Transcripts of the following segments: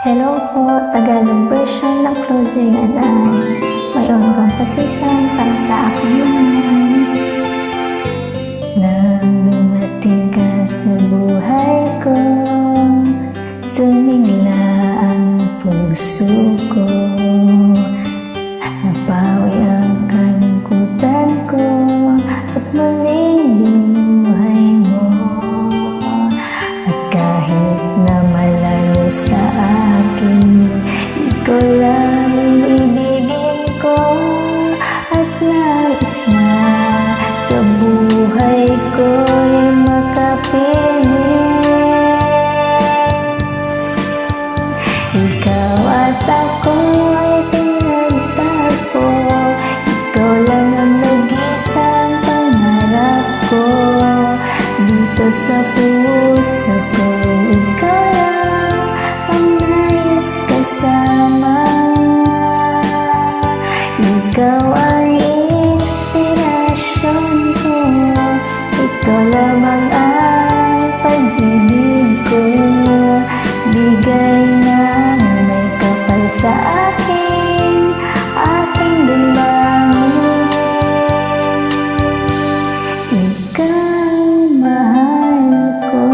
Hello po, Tagalog version ng Closing and I. May unang composition para sa akin naman. Nang dumating ka sa buhay ko, sumigla ang puso ko. Napawi ang kalungkutan ko at muling binuhay mo. At kahit na malayo sa akin, ikaw lang ibigin ko. At nais na sa buhay ko'y makapiling. Ikaw at ako ay pinagtagpo. Ikaw lang ang nag-isang pangarap ko. Dito sa puso ko, ikaw lang ang nais kasama. Ikaw ang inspirasyon ko. Ikaw lamang ang pag-ibig ko. Bigay ng may kapal sa akin, aking dalangin. Ikaw mahal ko.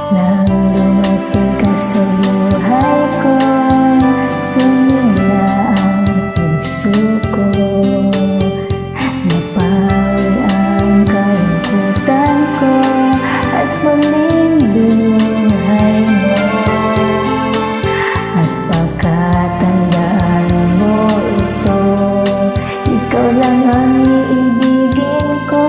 Nang dumating ka sa buhay ko, sumigla ang puso ko. Napawi ang kalungkutan ko at muling binuhay mo. At pagkatandaan mo ito, ikaw lang ang iibigin ko.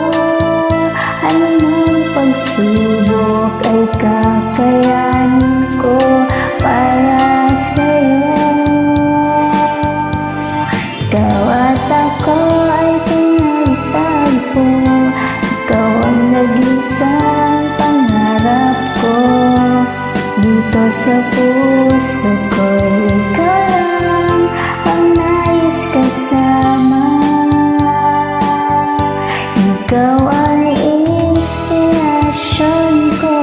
Anumang pagsubok ay kakayanin ko para sa'yo. Ikaw at ako ay pinagtagpo. Ikaw ang nag-isang pangarap ko. Dito sa puso ko, ikaw lang ang nais kasama. Ikaw ang inspirasyon ko.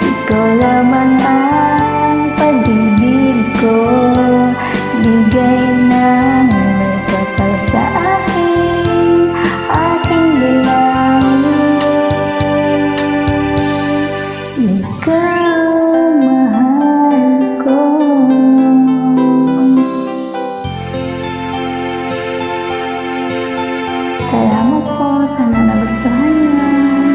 Ikaw lamang ang pag-ibig ko. Bigay ng may kapal sa akin, aking dalangin. Ikaw mahal ko. Salamat po, sana nagustuhan niyo.